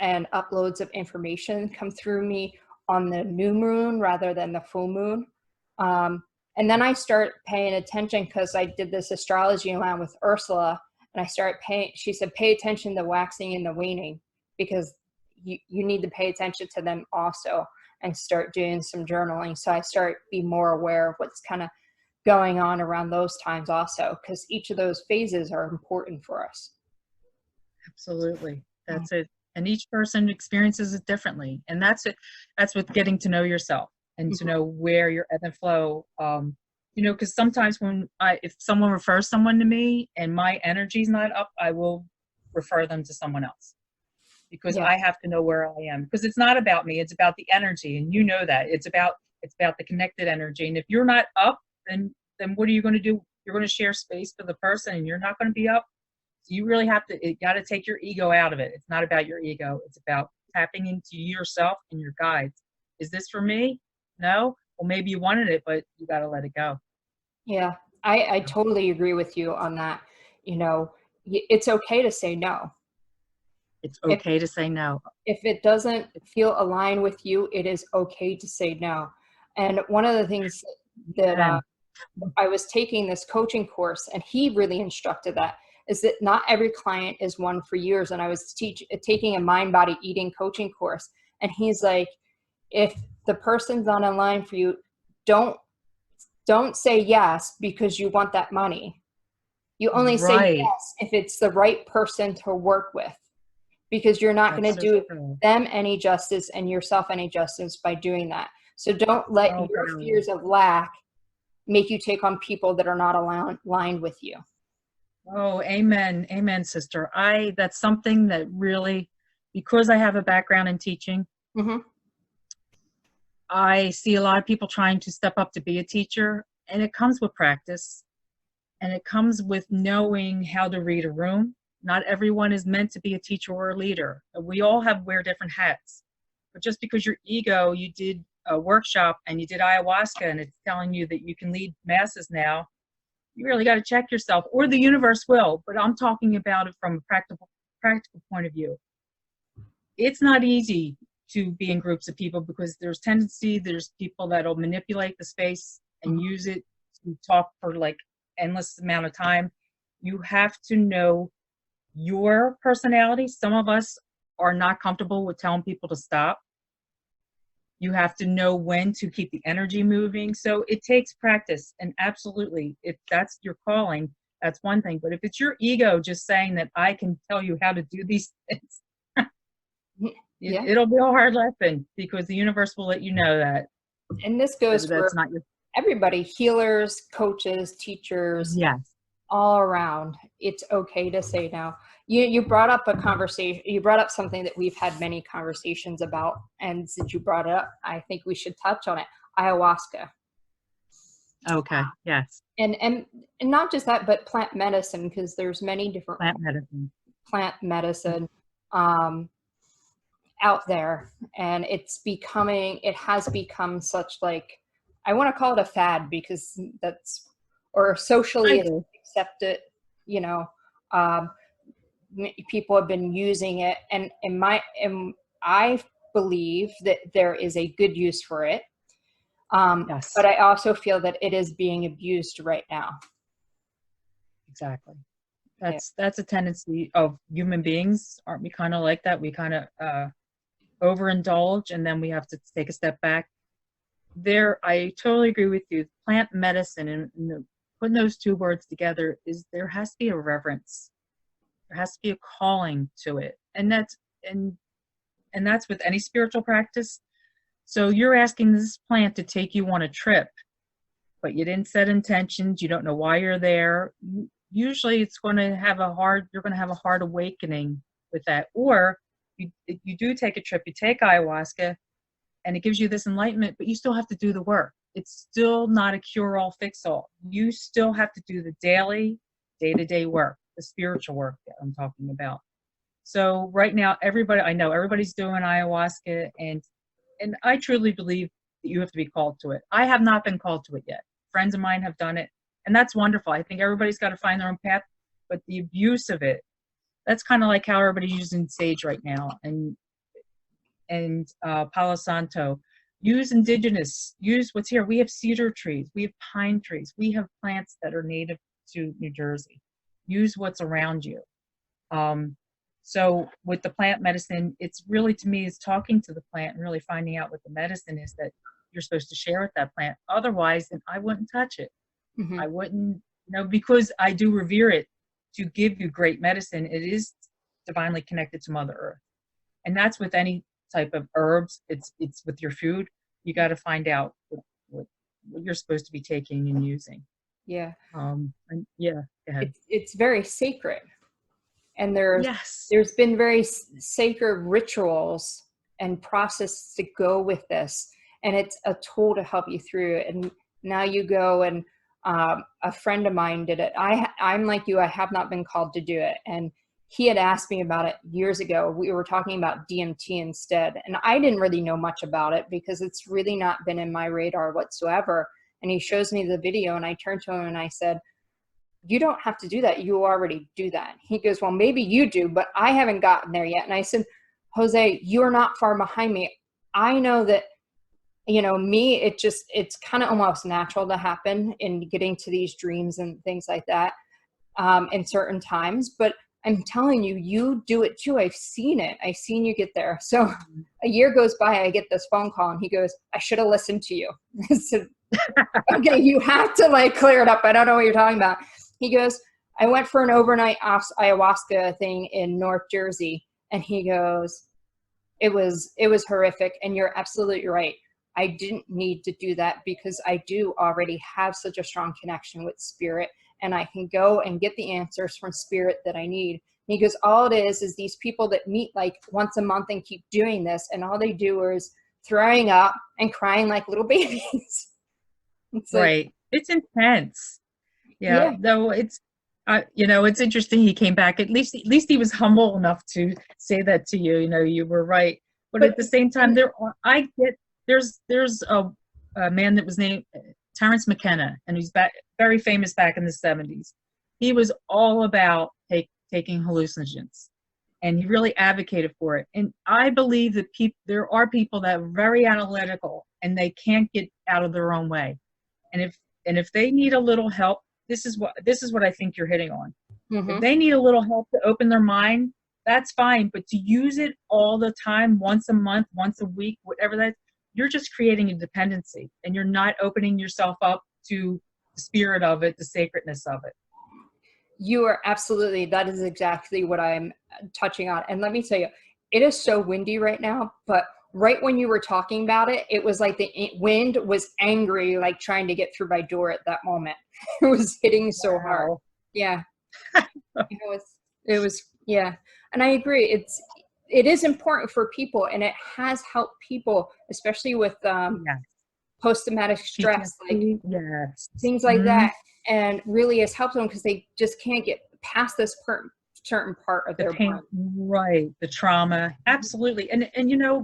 Speaker 1: and uploads of information come through me on the new moon rather than the full moon. And then I start paying attention because I did this astrology line with Ursula, and I started she said, pay attention to waxing and the waning, because you need to pay attention to them also, and start doing some journaling. So I start be more aware of what's kind of going on around those times also, because each of those phases are important for us.
Speaker 2: Absolutely. That's it. And each person experiences it differently. And that's with getting to know yourself and to know where your ebb and flow, because sometimes if someone refers someone to me and my energy's not up, I will refer them to someone else, because
Speaker 1: Yeah.
Speaker 2: I have to know where I am, because it's not about me. It's about the energy. And you know that it's about the connected energy. And if you're not up, then what are you going to do? You're going to share space for the person, and you're not going to be up. So you really got to take your ego out of it. It's not about your ego. It's about tapping into yourself and your guides. Is this for me? No? well, maybe you wanted it, but you got to let it go.
Speaker 1: Yeah, I totally agree with you on that. You know, it's okay to say no.
Speaker 2: It's
Speaker 1: If
Speaker 2: okay to say no.
Speaker 1: if it doesn't feel aligned with you, it is okay to say no. And one of the things that
Speaker 2: Amen.
Speaker 1: I was taking this coaching course, and he really instructed that, is that not every client is one for years. And I was taking a mind body eating coaching course, and he's like, if the person's not in line for you, don't don't say yes because you want that money. You only say
Speaker 2: Right.
Speaker 1: yes if it's the right person to work with, because you're not going
Speaker 2: That's
Speaker 1: to
Speaker 2: so
Speaker 1: do
Speaker 2: true.
Speaker 1: them any justice and yourself any justice by doing that. So don't let
Speaker 2: So
Speaker 1: your
Speaker 2: true.
Speaker 1: fears of lack make you take on people that are not aligned with you.
Speaker 2: Oh, amen. Amen, sister. That's something that really, because I have a background in teaching,
Speaker 1: Hmm.
Speaker 2: I see a lot of people trying to step up to be a teacher, and it comes with practice, and it comes with knowing how to read a room. Not everyone is meant to be a teacher or a leader. We all wear different hats. But just because your ego, you did a workshop and you did ayahuasca and it's telling you that you can lead masses now, you really got to check yourself, or the universe will. But I'm talking about it from a practical point of view. It's not easy to be in groups of people because there's people that'll manipulate the space and use it to talk for like endless amount of time. You have to know your personality. Some of us are not comfortable with telling people to stop. You have to know when to keep the energy moving. So it takes practice. And absolutely, if that's your calling, that's one thing. But if it's your ego just saying that I can tell you how to do these things,
Speaker 1: Yeah.
Speaker 2: it'll be a hard lesson because the universe will let you know that
Speaker 1: And this goes for
Speaker 2: that's not your.
Speaker 1: everybody, healers, coaches, teachers,
Speaker 2: Yes.
Speaker 1: all around. It's okay to say no. You brought up a conversation, you brought up something that we've had many conversations about, and since you brought it up, I think we should touch on it. Ayahuasca.
Speaker 2: Okay. Yes.
Speaker 1: And not just that, but plant medicine, because there's many different
Speaker 2: Plant medicine.
Speaker 1: plant medicine um, out there, and it has become such, like, I want to call it a fad, because that's, or
Speaker 2: I
Speaker 1: socially
Speaker 2: do.
Speaker 1: accepted, you know. um, People have been using it, and I believe that there is a good use for it,
Speaker 2: Yes.
Speaker 1: but I also feel that it is being abused right now.
Speaker 2: Exactly.
Speaker 1: Yeah.
Speaker 2: That's a tendency of human beings. Aren't we kind of like that? We kind of overindulge, and then we have to take a step back. I totally agree with you. Plant medicine and putting those two words together is there has to be a reverence. There has to be a calling to it, and that's with any spiritual practice. So you're asking this plant to take you on a trip, but you didn't set intentions. You don't know why you're there. Usually, you're going to have a hard awakening with that. Or you do take a trip. You take ayahuasca, and it gives you this enlightenment, but you still have to do the work. It's still not a cure-all, fix-all. You still have to do the daily, day-to-day work, the spiritual work that I'm talking about. So right now, I know everybody's doing ayahuasca, and I truly believe that you have to be called to it. I have not been called to it yet. Friends of mine have done it, and that's wonderful. I think everybody's got to find their own path, but the abuse of it, that's kind of like how everybody's using sage right now, and Palo Santo. Use indigenous, use what's here. We have cedar trees, we have pine trees, we have plants that are native to New Jersey. Use what's around you. So with the plant medicine, it's really, to me, is talking to the plant and really finding out what the medicine is that you're supposed to share with that plant. Otherwise, then I wouldn't touch it.
Speaker 1: Hmm.
Speaker 2: I wouldn't, because I do revere it to give you great medicine. It is divinely connected to Mother Earth. And that's with any type of herbs. It's with your food. You got to find out what you're supposed to be taking and using.
Speaker 1: Yeah.
Speaker 2: And yeah, go ahead.
Speaker 1: It's very sacred, and
Speaker 2: Yes.
Speaker 1: there's been very sacred rituals and process to go with this, and it's a tool to help you through it. And now you go, and a friend of mine did it. I'm like you, I have not been called to do it, and he had asked me about it years ago. We were talking about DMT instead, and I didn't really know much about it because it's really not been in my radar whatsoever. And he shows me the video, and I turned to him and I said, you don't have to do that. You already do that. He goes, well, maybe you do, but I haven't gotten there yet. And I said, Jose, you're not far behind me. I know that, me, it's kind of almost natural to happen in getting to these dreams and things like that in certain times. But I'm telling you, you do it too. I've seen it. I've seen you get there. So a year goes by, I get this phone call, and he goes, I should have listened to you. I said, okay, you have to like clear it up. I don't know what you're talking about. He goes, I went for an overnight ayahuasca thing in North Jersey. And he goes, it was horrific. And you're absolutely right. I didn't need to do that because I do already have such a strong connection with spirit, and I can go and get the answers from spirit that I need. And he goes, all it is these people that meet like once a month and keep doing this, and all they do is throwing up and crying like little babies. It's
Speaker 2: Right.
Speaker 1: like,
Speaker 2: It's intense. Yeah.
Speaker 1: yeah,
Speaker 2: Though it's, it's interesting. He came back. At least he was humble enough to say that to you. You were right. But
Speaker 1: but
Speaker 2: at the same time, there's a man that was named Terrence McKenna, and he's very famous back in the 70s. He was all about taking hallucinogens, and he really advocated for it. And I believe that there are people that are very analytical and they can't get out of their own way. And if they need a little help, this is what I think you're hitting on. If they need a little help to open their mind, that's fine. But to use it all the time, once a month, once a week, whatever that, you're just creating a dependency, and you're not opening yourself up to the spirit of it, the sacredness of it.
Speaker 1: You are absolutely, that is exactly what I'm touching on. And let me tell you, it is so windy right now, but right when you were talking about it, it was like the wind was angry, like trying to get through my door at that moment. It was hitting so hard.
Speaker 2: Wow.
Speaker 1: Yeah. It was, yeah. And I agree. It is important for people, and it has helped people, especially with
Speaker 2: Yeah.
Speaker 1: post-traumatic stress, like
Speaker 2: PTSD, yes.
Speaker 1: things like that. And really has helped them because they just can't get past this certain part of
Speaker 2: The
Speaker 1: their
Speaker 2: pain,
Speaker 1: brain.
Speaker 2: right, the trauma, absolutely. And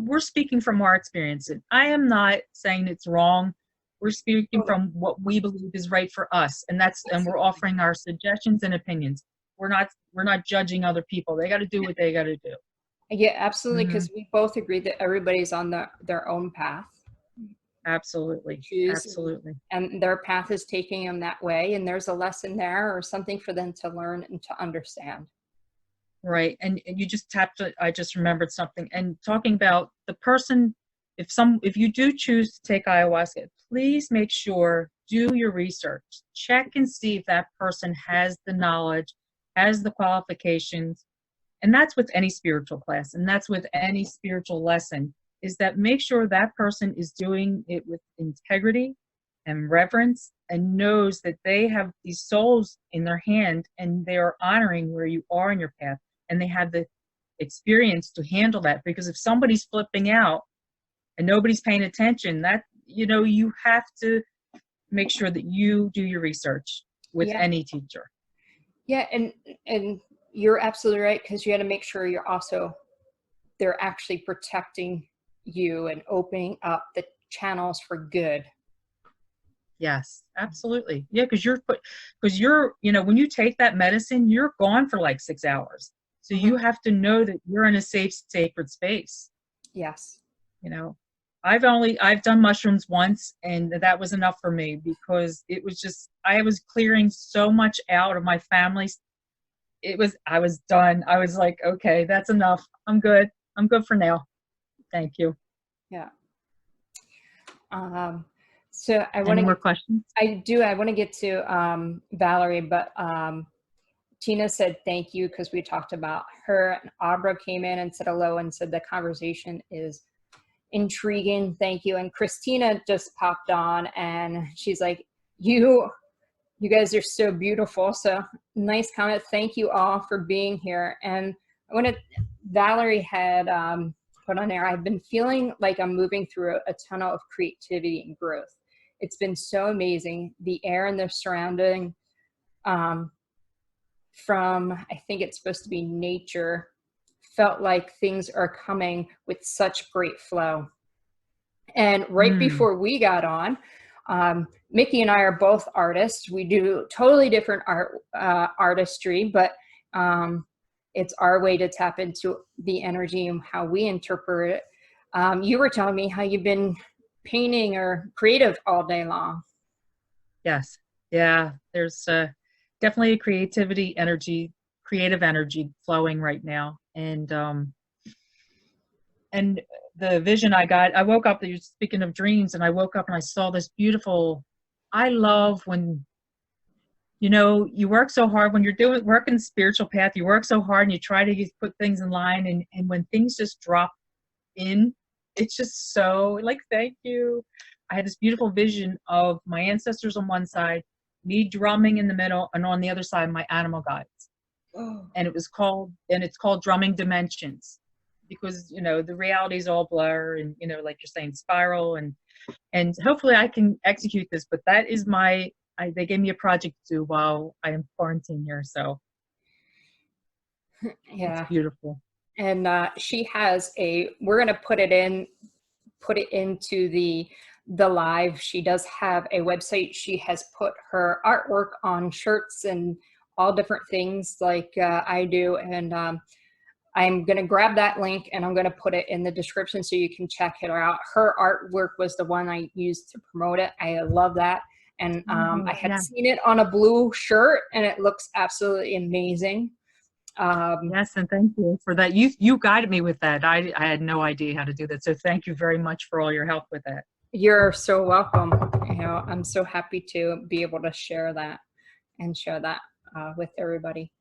Speaker 2: we're speaking from our experience. And I am not saying it's wrong. We're speaking
Speaker 1: Totally.
Speaker 2: from what we believe is right for us, and we're
Speaker 1: Absolutely.
Speaker 2: offering our suggestions and opinions. We're not judging other people. They got to do what they got to do.
Speaker 1: Yeah, absolutely.
Speaker 2: Hmm.
Speaker 1: Because we both agree that everybody's on their own path.
Speaker 2: Absolutely,
Speaker 1: Choose,
Speaker 2: absolutely.
Speaker 1: and their path is taking them that way. And there's a lesson there or something for them to learn and to understand.
Speaker 2: Right. And you just tapped it. I just remembered something. And talking about the person, if you do choose to take ayahuasca, please make sure, do your research. Check and see if that person has the knowledge, has the qualifications. And that's with any spiritual class, and that's with any spiritual lesson, is that make sure that person is doing it with integrity and reverence, and knows that they have these souls in their hand, and they are honoring where you are in your path, and they have the experience to handle that. Because if somebody's flipping out and nobody's paying attention, that you have to make sure that you do your research with
Speaker 1: Yeah.
Speaker 2: any teacher.
Speaker 1: Yeah. And you're absolutely right. Because you got to make sure they're actually protecting you and opening up the channels for good.
Speaker 2: Yes, absolutely. Yeah, because when you take that medicine, you're gone for like 6 hours. So
Speaker 1: Mhm.
Speaker 2: you have to know that you're in a safe, sacred space.
Speaker 1: Yes.
Speaker 2: You know, I've done mushrooms once, and that was enough for me, because it was just, I was clearing so much out of my family. I was done. I was like, okay, that's enough. I'm good. I'm good for now. Thank you.
Speaker 1: Yeah. So
Speaker 2: Any more questions?
Speaker 1: I want to get to Valerie, but Tina said thank you because we talked about her. And Abra came in and said hello and said the conversation is intriguing. Thank you. And Christina just popped on and she's like, you guys are so beautiful. So nice comment. Thank you all for being here. And Valerie had put on there, I've been feeling like I'm moving through a tunnel of creativity and growth. It's been so amazing. The air and the surrounding from, I think it's supposed to be nature, felt like things are coming with such great flow. And right
Speaker 2: Mm,
Speaker 1: before we got on, Micki and I are both artists. We do totally different artistry, but it's our way to tap into the energy and how we interpret it. You were telling me how you've been painting or creative all day long.
Speaker 2: yes. Yeah. There's definitely a creative energy flowing right now. And the vision I got, I woke up, you're speaking of dreams, and I woke up and I saw this beautiful, I love when, you work so hard when you're doing work in the spiritual path, you work so hard and you try to put things in line, and when things just drop in, it's just so like, thank you. I had this beautiful vision of my ancestors on one side, me drumming in the middle, and on the other side, my animal guides.
Speaker 1: Oh,
Speaker 2: And it's called Drumming Dimensions, because the reality is all blur, and like you're saying, spiral, and hopefully I can execute this, but that is they gave me a project to do while I am quarantined here, so it's
Speaker 1: yeah.
Speaker 2: beautiful.
Speaker 1: And she has we're going to put it into the live. She does have a website. She has put her artwork on shirts and all different things like I do. And I'm going to grab that link and I'm going to put it in the description so you can check it out. Her artwork was the one I used to promote it. I love that. And I had
Speaker 2: Yeah.
Speaker 1: seen it on a blue shirt and it looks absolutely amazing.
Speaker 2: Yes, and thank you for that. You guided me with that. I had no idea how to do that, so thank you very much for all your help with that.
Speaker 1: You're so welcome. I'm so happy to be able to share that and share that with everybody.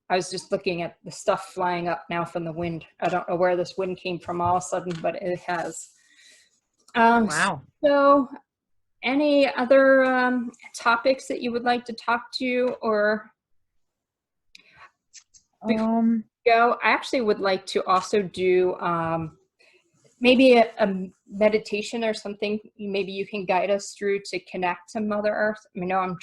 Speaker 1: I was just looking at the stuff flying up now from the wind. I don't know where this wind came from all of a sudden, but it has.
Speaker 2: Wow.
Speaker 1: So any other topics that you would like to talk to or before we go? I actually would like to also do maybe a meditation or something. Maybe you can guide us through to connect to Mother Earth. I know I'm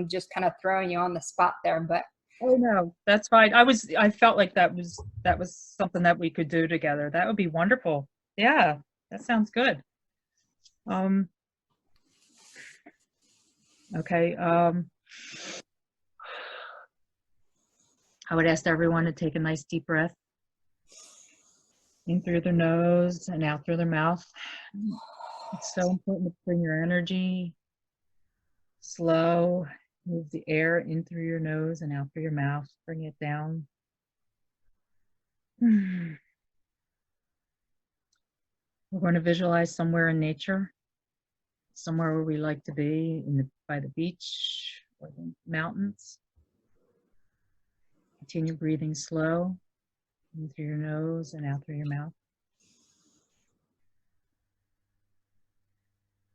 Speaker 1: just kind of throwing you on the spot there, but
Speaker 2: Oh no, that's fine. I felt like that was something that we could do together. That would be wonderful. Yeah, that sounds good. Um, okay. I would ask everyone to take a nice deep breath in through their nose and out through their mouth. It's so important to bring your energy slow. Move the air in through your nose and out through your mouth. Bring it down. We're going to visualize somewhere in nature, somewhere where we like to be, by the beach or the mountains. Continue breathing slow, in through your nose and out through your mouth.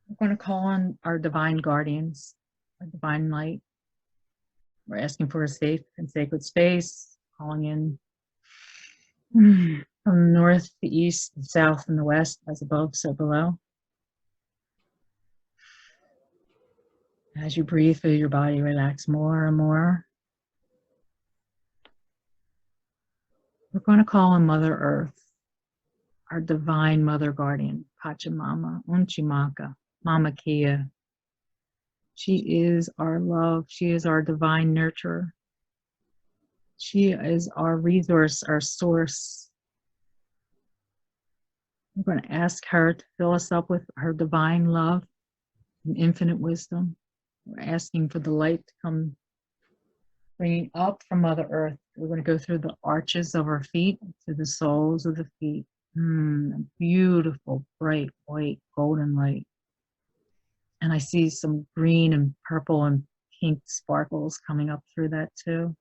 Speaker 2: We're going to call on our divine guardians, our divine light. We're asking for a safe and sacred space, calling in from the north, the east, the south, and the west, as above, so below. As you breathe, feel your body relax more and more. We're going to call on Mother Earth, our divine mother guardian, Pachamama, Unchimaka, Mama Kia. She is our love. She is our divine nurturer. She is our resource, our source. We're going to ask her to fill us up with her divine love and infinite wisdom. We're asking for the light to come bringing up from Mother Earth. We're going to go through the arches of our feet to the soles of the feet. A beautiful, bright, white, golden light. And I see some green and purple and pink sparkles coming up through that too.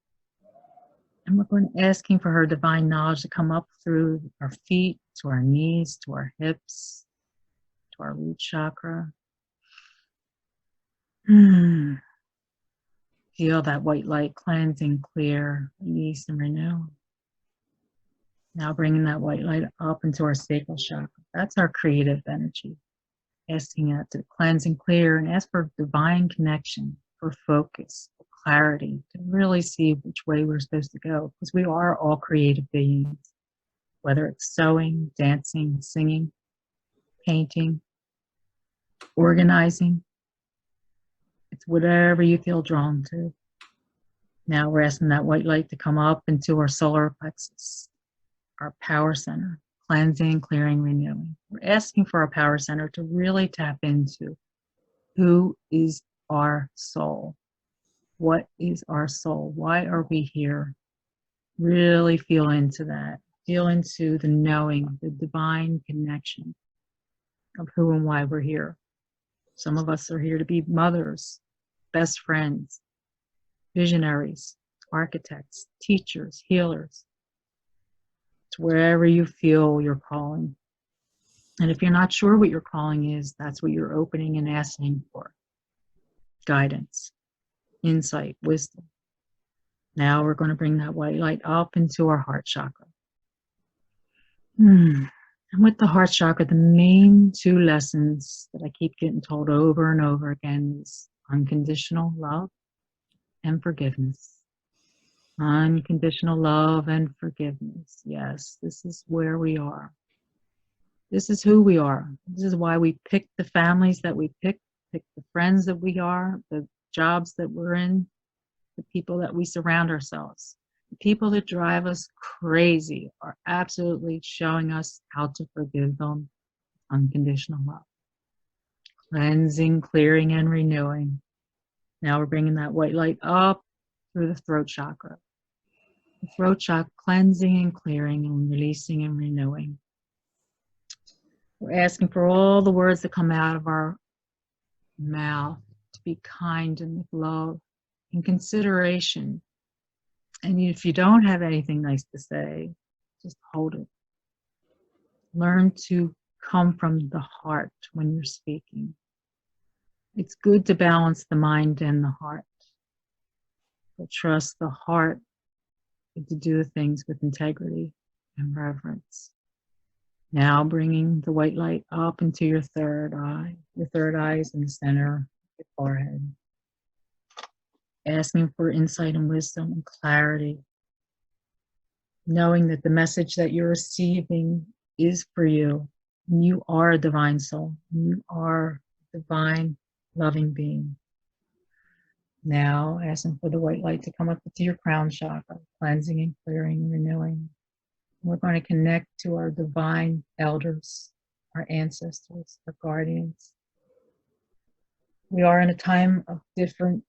Speaker 2: And we're going to asking for her divine knowledge to come up through our feet, to our knees, to our hips, to our root chakra. Feel that white light cleansing, clear, release, and renew. Now bringing that white light up into our sacral chakra. That's our creative energy. Asking it to cleanse and clear and ask for divine connection. for focus, for clarity, to really see which way we're supposed to go. Because we are all creative beings, whether it's sewing, dancing, singing, painting, organizing. It's whatever you feel drawn to. Now we're asking that white light to come up into our solar plexus, our power center, cleansing, clearing, renewing. We're asking for our power center to really tap into who is our soul. What is our soul? Why are we here? Really feel into that. Feel into the knowing, the divine connection of who and why we're here. Some of us are here to be mothers, best friends, visionaries, architects, teachers, healers. It's wherever you feel your calling. And if you're not sure what your calling is, that's what you're opening and asking for. Guidance, insight, wisdom. Now we're going to bring that white light up into our heart chakra. And with the heart chakra, the main two lessons that I keep getting told over and over again is unconditional love and forgiveness. Unconditional love and forgiveness. Yes, this is where we are. This is who we are. This is why we pick the families that we pick the friends that we are, the jobs that we're in, the people that we surround ourselves. The people that drive us crazy are absolutely showing us how to forgive them. Unconditional love. Cleansing, clearing, and renewing. Now we're bringing that white light up through the throat chakra. The throat chakra, cleansing and clearing and releasing and renewing. We're asking for all the words that come out of our mouth to be kind and with love and consideration. And if you don't have anything nice to say, just hold it. Learn to come from the heart when you're speaking. It's good to balance the mind and the heart, but trust the heart to do things with integrity and reverence. Now bringing the white light up into your third eye. Your third eye is in the center of your forehead. Asking for insight and wisdom and clarity. Knowing that the message that you're receiving is for you. You are a divine soul. You are a divine, loving being. Now asking for the white light to come up into your crown chakra, cleansing and clearing and renewing. We're going to connect to our divine elders, our ancestors, our guardians. We are in a time of different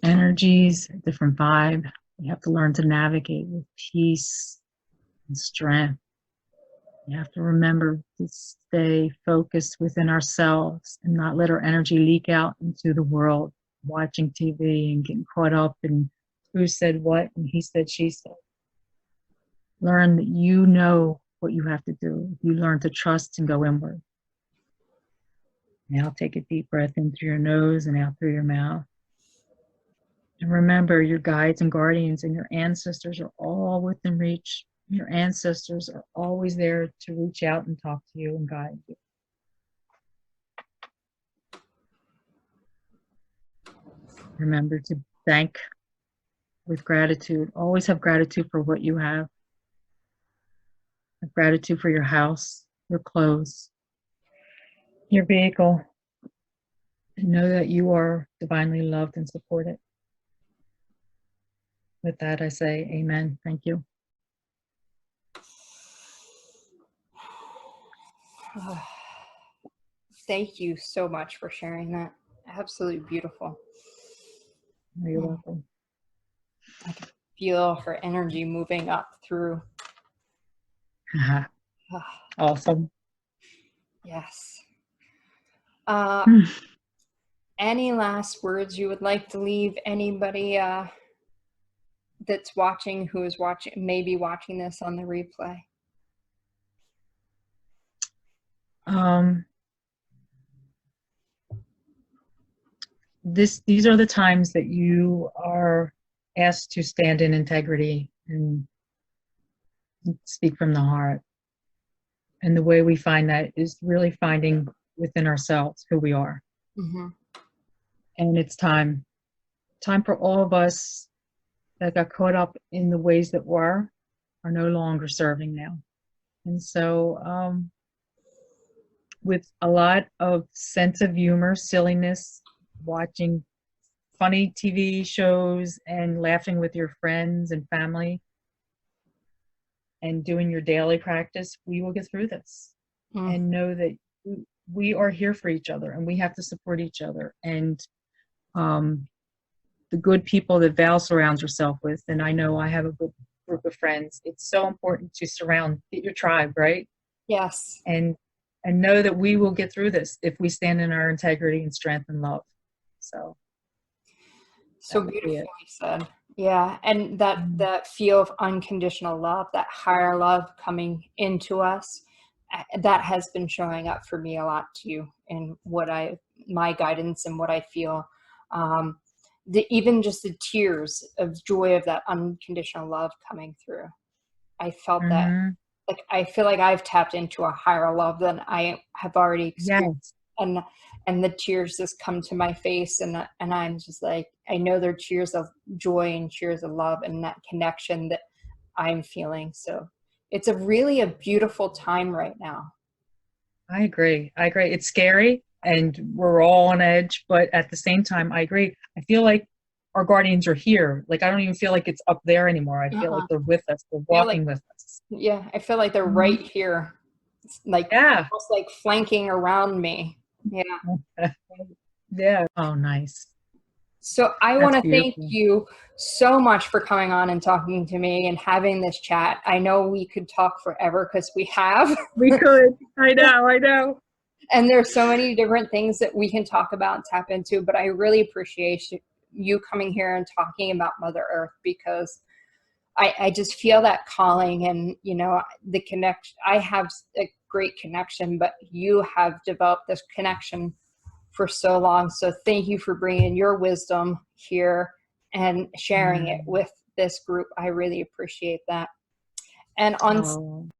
Speaker 2: energies, different vibe. We have to learn to navigate with peace and strength. We have to remember to stay focused within ourselves and not let our energy leak out into the world, watching TV and getting caught up in who said what and he said, she said. Learn that you know what you have to do. You learn to trust and go inward. Now take a deep breath in through your nose and out through your mouth. And remember, your guides and guardians and your ancestors are all within reach. Your ancestors are always there to reach out and talk to you and guide you. Remember to thank with gratitude. Always have gratitude for what you have. Have gratitude for your house, your clothes, your vehicle. And know that you are divinely loved and supported. With that, I say amen. Thank you.
Speaker 1: Thank you so much for sharing that. Absolutely beautiful.
Speaker 2: You're welcome.
Speaker 1: I can feel her energy moving up through.
Speaker 2: Awesome.
Speaker 1: Yes. Any last words you would like to leave anybody that's watching, who is watching, maybe watching this on the replay?
Speaker 2: These are the times that you are asked to stand in integrity and speak from the heart. And the way we find that is really finding within ourselves who we are.
Speaker 1: Mm-hmm.
Speaker 2: And it's time for all of us that got caught up in the ways that are no longer serving now. And so, with a lot of sense of humor, silliness, watching funny TV shows and laughing with your friends and family and doing your daily practice, we will get through this. And know that we are here for each other and we have to support each other. And the good people that Val surrounds herself with, and I know I have a good group of friends, it's so important to surround your tribe, right?
Speaker 1: Yes.
Speaker 2: And know that we will get through this if we stand in our integrity and strength and love. So
Speaker 1: Beautifully said. Yeah. And that feel of unconditional love, that higher love coming into us, that has been showing up for me a lot too, in my guidance and what I feel. Even just the tears of joy of that unconditional love coming through. I felt that, like, I feel like I've tapped into a higher love than I have already experienced. Yes. And the tears just come to my face, and I'm just like, I know they're tears of joy and tears of love and that connection that I'm feeling. So it's a beautiful time right now.
Speaker 2: I agree. It's scary and we're all on edge, but at the same time, I agree. I feel like our guardians are here. Like, I don't even feel like it's up there anymore. I feel like they're with us. They're walking with us.
Speaker 1: Yeah. I feel like they're right here. It's like, almost like flanking around me. Yeah.
Speaker 2: Yeah. Oh, nice.
Speaker 1: So I want to thank you so much for coming on and talking to me and having this chat. I know we could talk forever because we have.
Speaker 2: We could. I know.
Speaker 1: And there's so many different things that we can talk about and tap into, but I really appreciate you coming here and talking about Mother Earth, because I just feel that calling, and, you know, the connection. I have a great connection, but you have developed this connection for so long. So thank you for bringing your wisdom here and sharing it with this group. I really appreciate that. And on